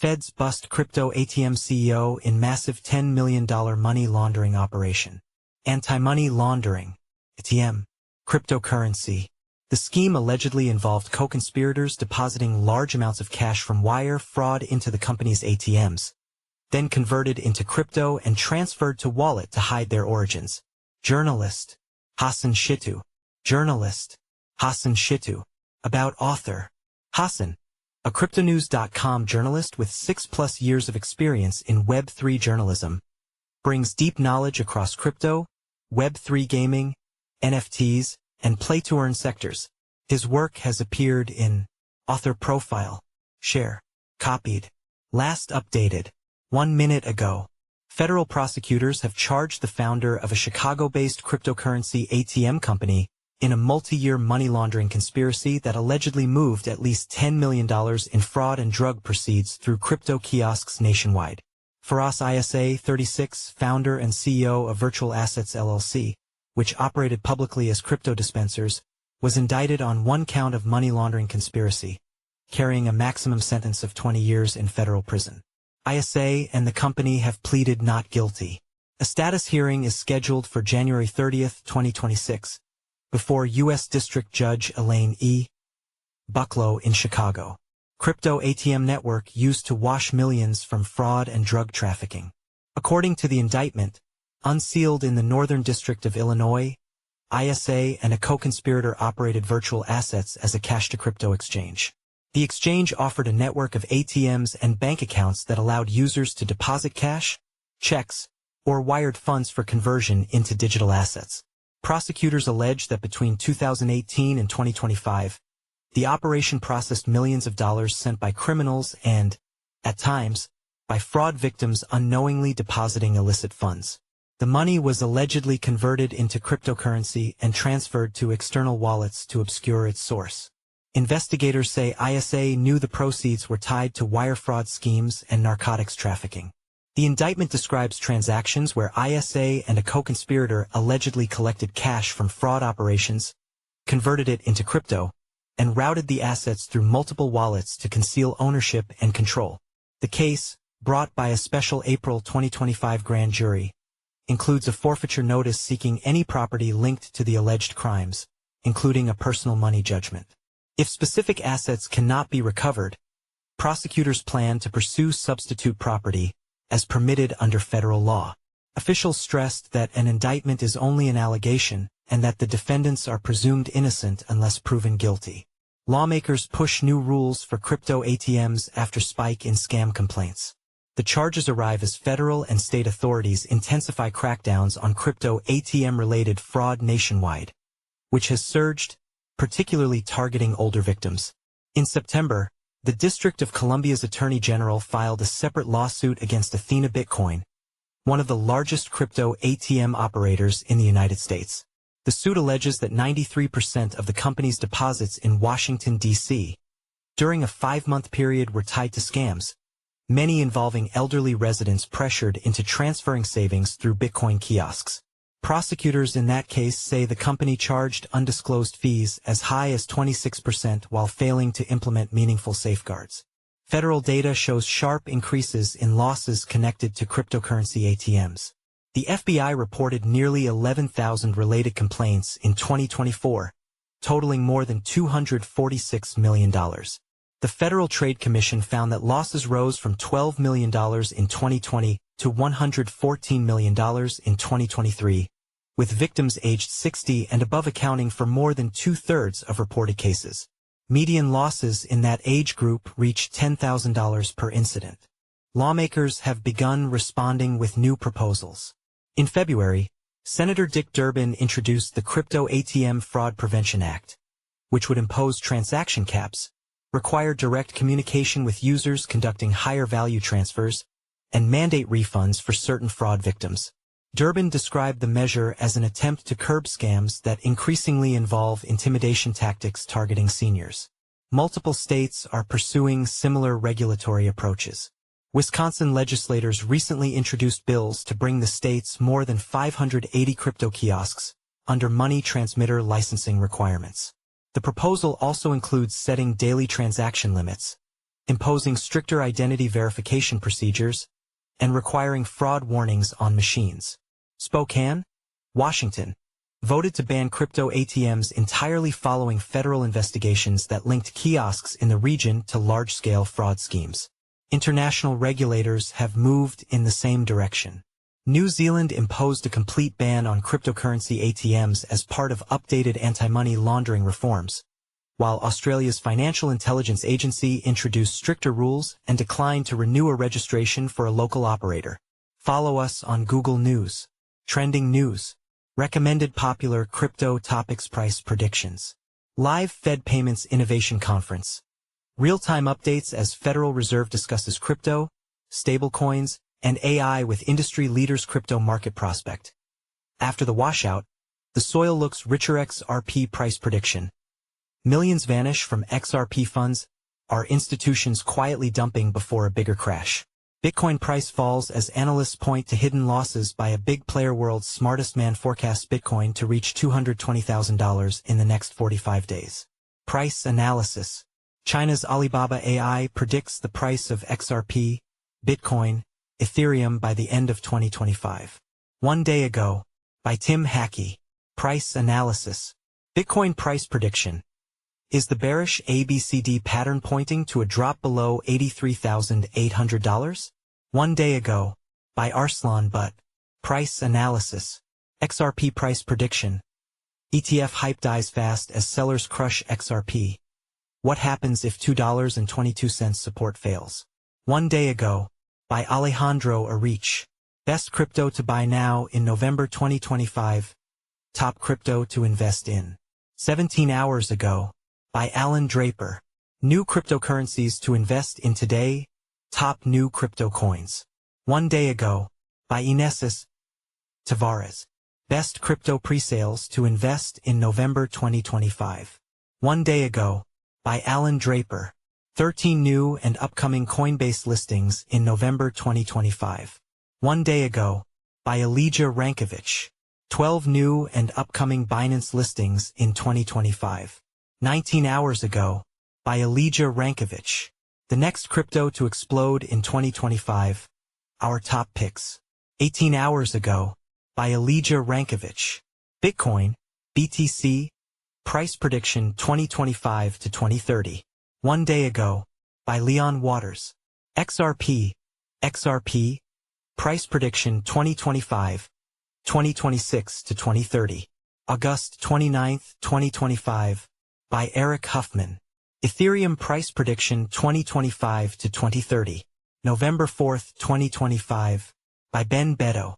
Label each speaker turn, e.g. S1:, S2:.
S1: Feds bust crypto ATM CEO in massive $10 million money laundering operation. Anti-money laundering, ATM, cryptocurrency. The scheme allegedly involved co-conspirators depositing large amounts of cash from wire fraud into the company's ATMs, then converted into crypto and transferred to wallet to hide their origins. Journalist Hassan Shittu. Journalist Hassan Shittu. About author Hassan, a cryptonews.com journalist with 6+ years of experience in Web3 journalism, brings deep knowledge across crypto, Web3 gaming, NFTs, and play-to-earn sectors. His work has appeared in Author Profile, Share, Copied, last updated 1 minute ago. Federal prosecutors have charged the founder of a Chicago-based cryptocurrency ATM company in a multi-year money laundering conspiracy that allegedly moved at least $10 million in fraud and drug proceeds through crypto kiosks nationwide. Firas Isa, 36, founder and CEO of Virtual Assets LLC, which operated publicly as Crypto Dispensers, was indicted on 1 count of money laundering conspiracy, carrying a maximum sentence of 20 years in federal prison. Isa and the company have pleaded not guilty. A status hearing is scheduled for January 30, 2026, before U.S. District Judge Elaine E. Bucklow in Chicago. Crypto ATM network used to wash millions from fraud and drug trafficking. According to the indictment, unsealed in the Northern District of Illinois, Isa and a co-conspirator operated Virtual Assets as a cash-to-crypto exchange. The exchange offered a network of ATMs and bank accounts that allowed users to deposit cash, checks, or wired funds for conversion into digital assets. Prosecutors allege that between 2018 and 2025, the operation processed millions of dollars sent by criminals and, at times, by fraud victims unknowingly depositing illicit funds. The money was allegedly converted into cryptocurrency and transferred to external wallets to obscure its source. Investigators say Isa knew the proceeds were tied to wire fraud schemes and narcotics trafficking. The indictment describes transactions where Isa and a co-conspirator allegedly collected cash from fraud operations, converted it into crypto, and routed the assets through multiple wallets to conceal ownership and control. The case, brought by a special April 2025 grand jury, includes a forfeiture notice seeking any property linked to the alleged crimes, including a personal money judgment. If specific assets cannot be recovered, prosecutors plan to pursue substitute property, as permitted under federal law. Officials stressed that an indictment is only an allegation and that the defendants are presumed innocent unless proven guilty. Lawmakers push new rules for crypto ATMs after spike in scam complaints. The charges arrive as federal and state authorities intensify crackdowns on crypto ATM-related fraud nationwide, which has surged, particularly targeting older victims. In September, the District of Columbia's Attorney General filed a separate lawsuit against Athena Bitcoin, one of the largest crypto ATM operators in the United States. The suit alleges that 93% of the company's deposits in Washington, D.C., during a 5-month period were tied to scams, many involving elderly residents pressured into transferring savings through Bitcoin kiosks. Prosecutors in that case say the company charged undisclosed fees as high as 26% while failing to implement meaningful safeguards. Federal data shows sharp increases in losses connected to cryptocurrency ATMs. The FBI reported nearly 11,000 related complaints in 2024, totaling more than $246 million. The Federal Trade Commission found that losses rose from $12 million in 2020 to $114 million in 2023, with victims aged 60 and above accounting for more than 2/3 of reported cases. Median losses in that age group reached $10,000 per incident. Lawmakers have begun responding with new proposals. In February, Senator Dick Durbin introduced the Crypto ATM Fraud Prevention Act, which would impose transaction caps, require direct communication with users conducting higher value transfers, and mandate refunds for certain fraud victims. Durbin described the measure as an attempt to curb scams that increasingly involve intimidation tactics targeting seniors. Multiple states are pursuing similar regulatory approaches. Wisconsin legislators recently introduced bills to bring the state's more than 580 crypto kiosks under money transmitter licensing requirements. The proposal also includes setting daily transaction limits, imposing stricter identity verification procedures, and requiring fraud warnings on machines. Spokane, Washington, voted to ban crypto ATMs entirely following federal investigations that linked kiosks in the region to large-scale fraud schemes. International regulators have moved in the same direction. New Zealand imposed a complete ban on cryptocurrency ATMs as part of updated anti-money laundering reforms, while Australia's Financial Intelligence Agency introduced stricter rules and declined to renew a registration for a local operator. Follow us on Google News. Trending news. Recommended popular crypto topics price predictions. Live Fed Payments Innovation Conference. Real-time updates as Federal Reserve discusses crypto, stablecoins, and AI with industry leaders. Crypto market prospect. After the washout, the soil looks richer. XRP price prediction. Millions vanish from XRP funds. Are institutions quietly dumping before a bigger crash? Bitcoin price falls as analysts point to hidden losses by a big player. World's smartest man forecasts Bitcoin to reach $220,000 in the next 45 days. Price analysis. China's Alibaba AI predicts the price of XRP, Bitcoin, Ethereum by the end of 2025. 1 day ago, by Tim Hackey. Price analysis. Bitcoin price prediction. Is the bearish ABCD pattern pointing to a drop below $83,800? 1 day ago, by Arslan Butt. Price analysis. XRP price prediction. ETF hype dies fast as sellers crush XRP. What happens if $2.22 support fails? 1 day ago, by Alejandro Arich. Best crypto to buy now in November 2025. Top crypto to invest in. 17 hours ago, by Alan Draper. New cryptocurrencies to invest in today. Top new crypto coins. 1 day ago, by Inesis Tavares. Best crypto presales to invest in November 2025. 1 day ago, by Alan Draper. 13 new and upcoming Coinbase listings in November 2025. 1 day ago, by Elijah Rankovich. 12 new and upcoming Binance listings in 2025. 19 hours ago, by Elijah Rankovich. The next crypto to explode in 2025. Our top picks. 18 hours ago, by Elijah Rankovich. Bitcoin, BTC, price prediction 2025 to 2030. 1 day ago, by Leon Waters. XRP, price prediction 2025, 2026 to 2030. August 29, 2025, by Eric Huffman. Ethereum price prediction 2025 to 2030. November 4, 2025, by Ben Beto.